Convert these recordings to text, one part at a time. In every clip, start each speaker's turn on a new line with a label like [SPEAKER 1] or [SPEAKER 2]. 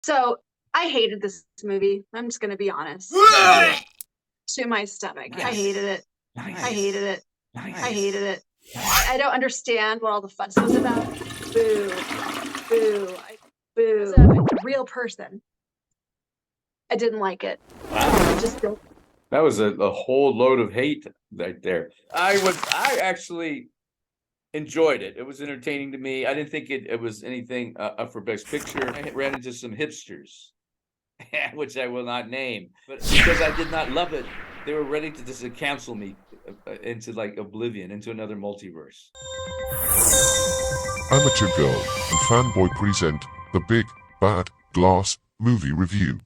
[SPEAKER 1] So I hated this movie. I'm just going to be honest. To my stomach. Nice. I hated it. Nice. I hated it. Nice. I hated it. I don't understand what all the fuss was about. Boo. Boo. Boo. As a real person, I didn't like it.
[SPEAKER 2] Wow.
[SPEAKER 1] I just don't.
[SPEAKER 2] That was a whole load of hate right there. I actually enjoyed it. It was entertaining to me. I didn't think it was anything up for Best Picture. I ran into some hipsters, which I will not name, but because I did not love it, they were ready to just cancel me into like oblivion, into another multiverse.
[SPEAKER 3] Amateur Girl and Fanboy present the Big Bad Glass Movie Review.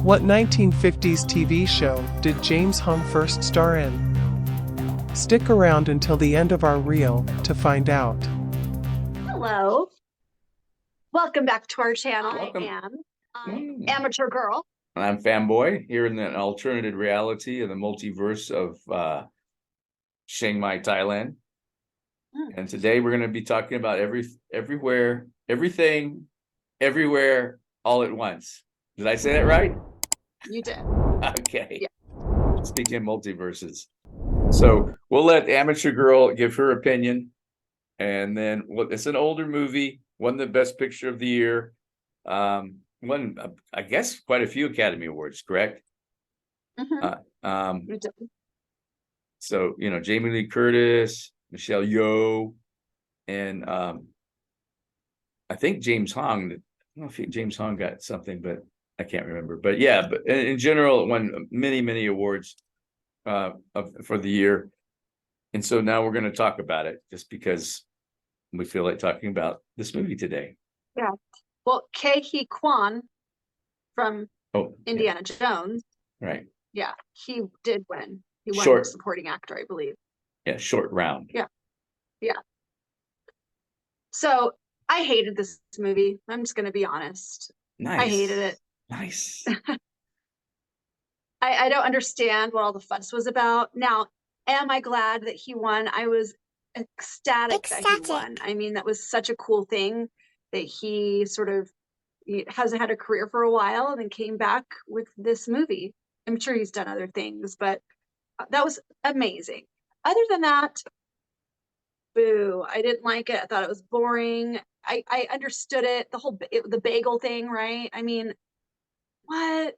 [SPEAKER 4] What 1950s TV show did James Hong first star in? Stick around until the end of our reel to find out.
[SPEAKER 1] Hello. Welcome back to our channel.
[SPEAKER 2] Welcome.
[SPEAKER 1] I am Amateur Girl.
[SPEAKER 2] And I'm Fanboy, here in the alternative reality of the multiverse of Chiang Mai, Thailand. And today we're going to be talking about everywhere, everything, everywhere, all at once. Did I say that right?
[SPEAKER 1] You did.
[SPEAKER 2] Okay.
[SPEAKER 1] Yeah.
[SPEAKER 2] Speaking of multiverses. So we'll let Amateur Girl give her opinion. And then it's an older movie, won the Best Picture of the year. Won, I guess, quite a few Academy Awards, correct?
[SPEAKER 1] You did.
[SPEAKER 2] So, Jamie Lee Curtis, Michelle Yeoh, and I think James Hong. I don't know if James Hong got something, but I can't remember. But yeah, but in general, it won many, many awards for the year. And so now we're going to talk about it just because we feel like talking about this movie today.
[SPEAKER 1] Yeah. Well, Ke Huy Quan from Indiana Jones.
[SPEAKER 2] Right.
[SPEAKER 1] Yeah, he did win. He won supporting actor, I believe.
[SPEAKER 2] Yeah, short round.
[SPEAKER 1] Yeah. Yeah. So I hated this movie. I'm just going to be honest.
[SPEAKER 2] Nice.
[SPEAKER 1] I hated it.
[SPEAKER 2] Nice.
[SPEAKER 1] I don't understand what all the fuss was about. Now, am I glad that he won? I was ecstatic that he won. I mean, that was such a cool thing that he sort of hasn't had a career for a while and then came back with this movie. I'm sure he's done other things, but that was amazing. Other than that, boo, I didn't like it. I thought it was boring. I understood it, the bagel thing, right? I mean, what?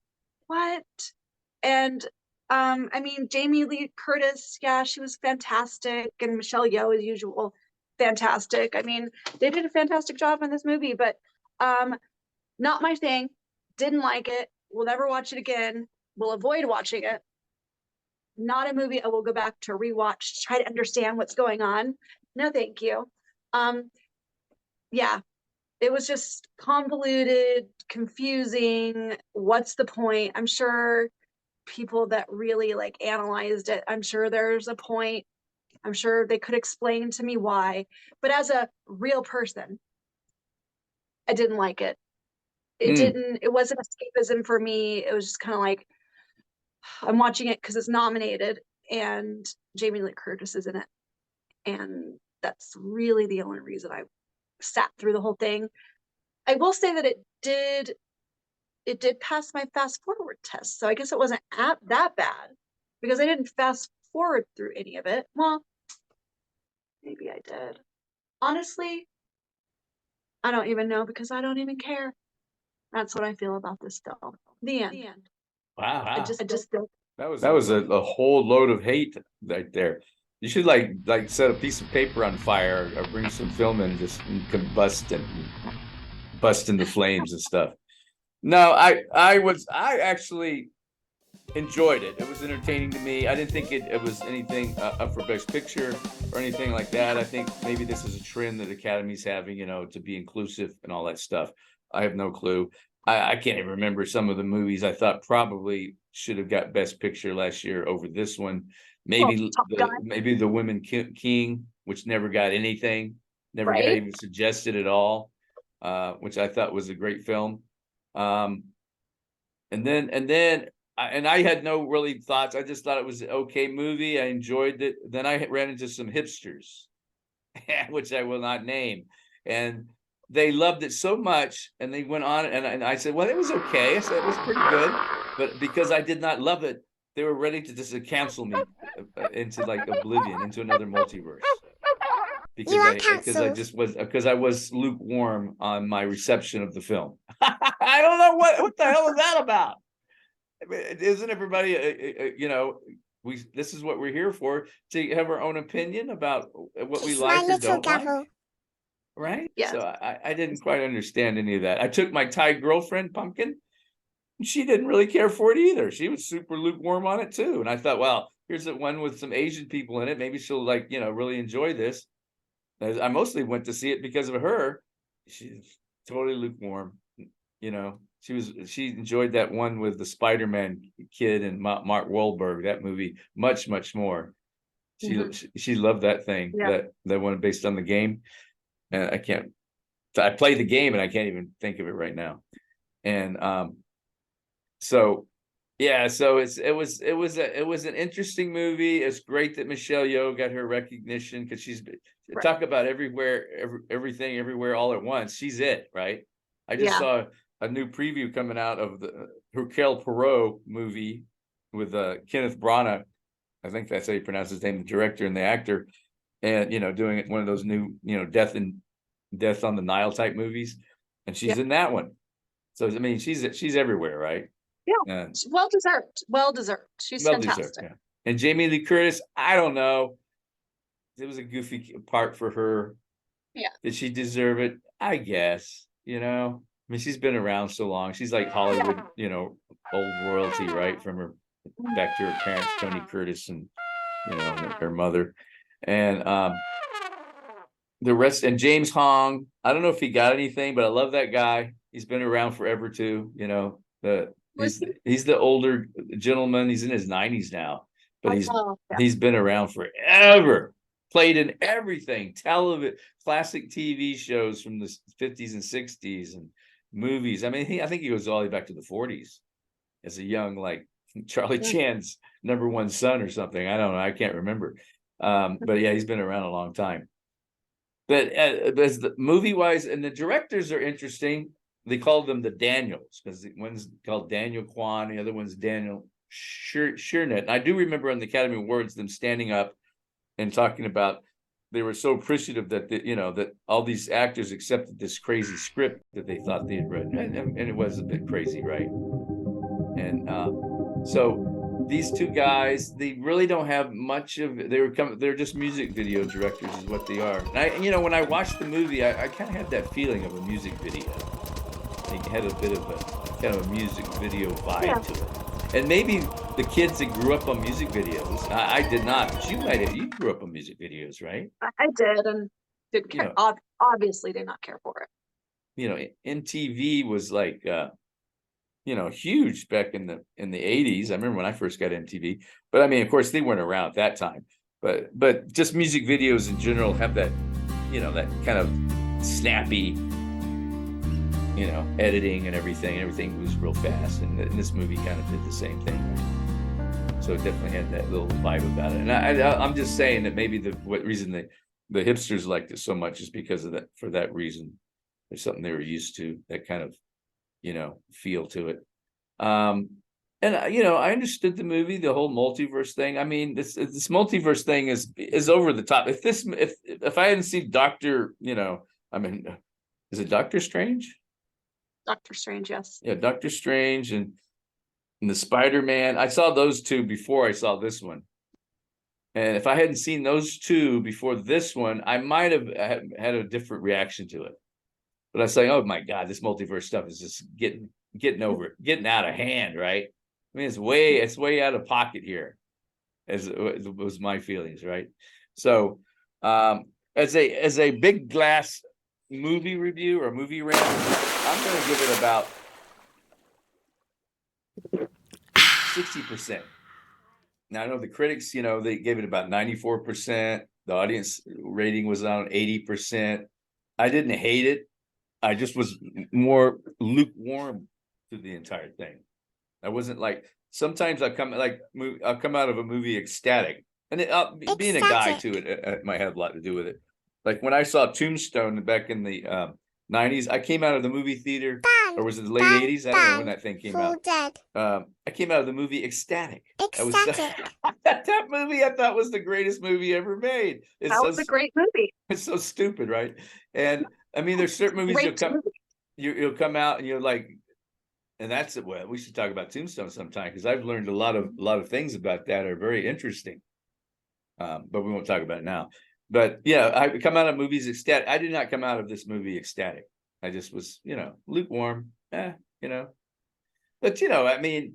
[SPEAKER 1] And I mean, Jamie Lee Curtis, yeah, she was fantastic, and Michelle Yeoh, as usual, fantastic. I mean, they did a fantastic job in this movie, but not my thing. Didn't like it. Will never watch it again. Will avoid watching it. Not a movie I will go back to rewatch, try to understand what's going on. No, thank you. Yeah, it was just convoluted, confusing. What's the point? I'm sure people that really analyzed it, I'm sure there's a point. I'm sure they could explain to me why. But as a real person, I didn't like it. It wasn't escapism for me. It was just kind of like, I'm watching it because it's nominated and Jamie Lee Curtis is in it. And that's really the only reason I sat through the whole thing. I will say that it did pass my fast forward test. So I guess it wasn't that bad because I didn't fast forward through any of it. Well, maybe I did. Honestly, I don't even know because I don't even care. That's what I feel about this film. The end.
[SPEAKER 2] Wow.
[SPEAKER 1] I just don't.
[SPEAKER 2] That was a whole load of hate right there. You should like set a piece of paper on fire or bring some film and just combust and bust into flames and stuff. No, I actually enjoyed it. It was entertaining to me. I didn't think it was anything up for Best Picture or anything like that. I think maybe this is a trend that Academy's having, to be inclusive and all that stuff. I have no clue. I can't even remember some of the movies I thought probably should have got Best Picture last year over this one. Maybe the Women King, which never got anything, never got even suggested at all, which I thought was a great film. And then and I had no really thoughts. I just thought it was an okay movie. I enjoyed it. Then I ran into some hipsters, which I will not name, and they loved it so much, and they went on, and I said, well, it was okay. I said it was pretty good, but because I did not love it, they were ready to just cancel me into like oblivion, into another multiverse. Because I was lukewarm on my reception of the film. I don't know what the hell is that about. I mean, isn't everybody, this is what we're here for, to have our own opinion about what we like or don't like, right?
[SPEAKER 1] Yes.
[SPEAKER 2] So I didn't quite understand any of that. I took my Thai girlfriend, Pumpkin, and she didn't really care for it either. She was super lukewarm on it too. And I thought, well, here's the one with some Asian people in it. Maybe she'll really enjoy this. I mostly went to see it because of her. She's totally lukewarm. She enjoyed that one with the Spider-Man kid and Mark Wahlberg, that movie much more. She loved that thing.
[SPEAKER 1] Yeah.
[SPEAKER 2] That one based on the game. And I played the game and I can't even think of it right now. And so it was an interesting movie. It's great that Michelle Yeoh got her recognition, because she's
[SPEAKER 1] Right.
[SPEAKER 2] talk about everything everywhere all at once. She's it, right? I just saw a new preview coming out of the Hercule Poirot movie with Kenneth Branagh. I think that's how you pronounce his name, the director and the actor, and doing one of those new Death on the Nile type movies, and she's in that one. So I mean, she's everywhere, right?
[SPEAKER 1] Yeah, well deserved. She's fantastic.
[SPEAKER 2] Yeah. And Jamie Lee Curtis, I don't know. It was a goofy part for her.
[SPEAKER 1] Yeah.
[SPEAKER 2] Did she deserve it? I guess. I mean, she's been around so long. She's like Hollywood, old royalty, right? From her back to her parents, Tony Curtis, and her mother, and the rest. And James Hong, I don't know if he got anything, but I love that guy. He's been around forever too. He's the older gentleman. He's in his 90s now, but he's been around forever. Played in everything, television, classic TV shows from the 50s and 60s, and movies. I mean, I think he goes all the way back to the 40s as a young, like Charlie Chan's #1 son or something. I don't know. I can't remember. But yeah, he's been around a long time. But as the movie wise, and the directors are interesting. They call them the Daniels, because one's called Daniel Kwan, the other one's Daniel Schiernet. And I do remember on the Academy Awards them standing up and talking about they were so appreciative that that all these actors accepted this crazy script that they thought they had written, and it was a bit crazy, right? And so these two guys, they really don't have much of. They're just music video directors, is what they are. And when I watched the movie, I kind of had that feeling of a music video. It had a bit of a kind of a music video vibe to it. And maybe the kids that grew up on music videos, I did not, but you grew up on music videos, right?
[SPEAKER 1] I did, and didn't care. Obviously did not care for it.
[SPEAKER 2] MTV was like huge back in the 80s. I remember when I first got MTV, but I mean, of course, they weren't around at that time. But just music videos in general have that, that kind of snappy, editing and everything. Everything moves real fast, and this movie kind of did the same thing. So it definitely had that little vibe about it. And I'm just saying that maybe what reason the hipsters liked it so much is because of that. For that reason, there's something they were used to, that kind of feel to it. And I understood the movie, the whole multiverse thing. I mean, this multiverse thing is over the top. If I hadn't seen is it Doctor Strange?
[SPEAKER 1] Doctor Strange, yes.
[SPEAKER 2] Yeah, Doctor Strange and the Spider-Man. I saw those two before I saw this one. And if I hadn't seen those two before this one, I might have had a different reaction to it. But I was like, oh my God, this multiverse stuff is just getting out of hand, right? I mean, it's way out of pocket here, as it was my feelings, right? So as a big glass movie review or movie rant, I'm going to give it about 60%. Now I know the critics, they gave it about 94%. The audience rating was on 80%. I didn't hate it. I just was more lukewarm to the entire thing. I wasn't like sometimes I'll come out of a movie ecstatic, and being a guy too, it might have a lot to do with it. Like when I saw Tombstone back in the 90s, I came out of the movie theater, or was it the late 80s? I don't know when that thing came out. I came out of the movie ecstatic. That movie I thought was the greatest movie ever made.
[SPEAKER 1] That was a great movie.
[SPEAKER 2] It's so stupid, right? And I mean, there's certain movies you'll come out and you're like, and that's it. Well, we should talk about Tombstone sometime, because I've learned a lot of things about that are very interesting. But we won't talk about it now. But yeah, I come out of movies ecstatic. I did not come out of this movie ecstatic. I just was, lukewarm. But I mean,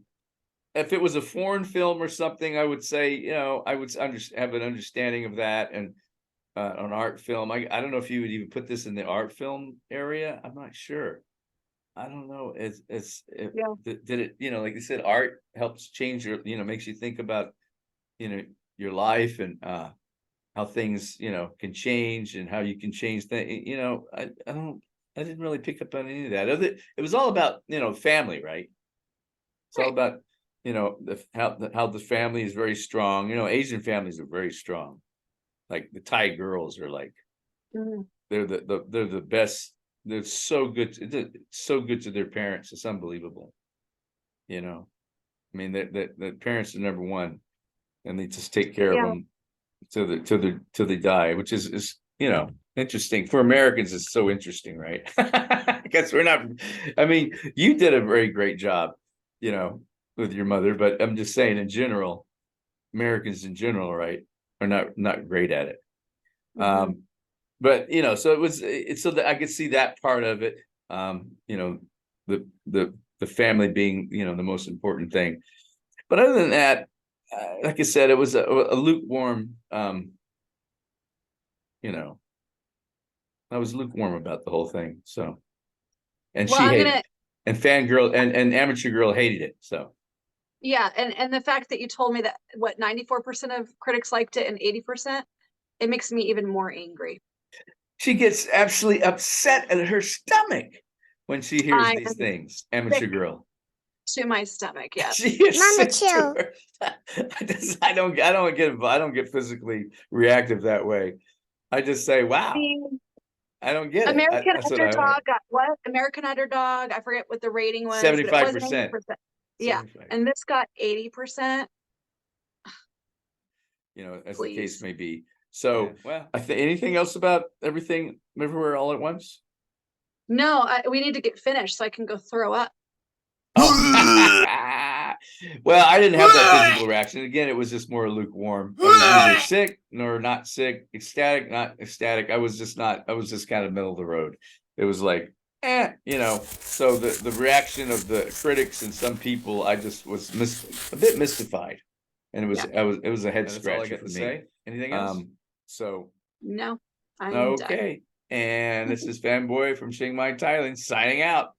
[SPEAKER 2] if it was a foreign film or something, I would say, I would have an understanding of that. And an art film, I don't know if you would even put this in the art film area. I'm not sure. I don't know. Did it, like you said, art helps change your, makes you think about, your life and how things, can change and how you can change things. I didn't really pick up on any of that. It was all about, family, right? It's all about, how the family is very strong. Asian families are very strong. Like the Thai girls are like, they're the best. They're so good. So good to their parents. It's unbelievable. I mean, the parents are number one, and they just take care of them till they die, which is interesting for Americans. It's so interesting, right? Because we're not. I mean, you did a very great job, with your mother, but I'm just saying in general, Americans in general, right, are not great at it. But so it's so that I could see that part of it. The family being the most important thing. But other than that, like I said, it was a lukewarm. I was lukewarm about the whole thing. So, and she hated it, and fangirl and amateur girl hated it. So.
[SPEAKER 1] Yeah, and the fact that you told me that 94% of critics liked it and 80%, it makes me even more angry.
[SPEAKER 2] She gets absolutely upset at her stomach when she hears these things. Amateur girl.
[SPEAKER 1] To my stomach, yes.
[SPEAKER 5] Mama, chill.
[SPEAKER 2] I don't get physically reactive that way. I just say, wow. I don't get
[SPEAKER 1] American Underdog got what? American Underdog. I forget what the rating was.
[SPEAKER 2] 75%.
[SPEAKER 1] Yeah, 75. And this got 80%.
[SPEAKER 2] As the case may be. So, well, anything else about Everything Everywhere All at Once?
[SPEAKER 1] No, we need to get finished so I can go throw up.
[SPEAKER 2] Oh. Well, I didn't have that physical reaction. Again, it was just more lukewarm. I was neither sick nor not sick, ecstatic, not ecstatic. I was just kind of middle of the road. It was like, So the reaction of the critics and some people, I just was a bit mystified, and it was a head scratcher for me. Anything else?
[SPEAKER 1] No.
[SPEAKER 2] Okay. And this is Fanboy from Chiang Mai, Thailand, signing out.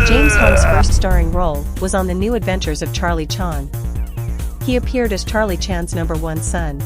[SPEAKER 6] James Hong's first starring role was on The New Adventures of Charlie Chan. He appeared as Charlie Chan's #1 son.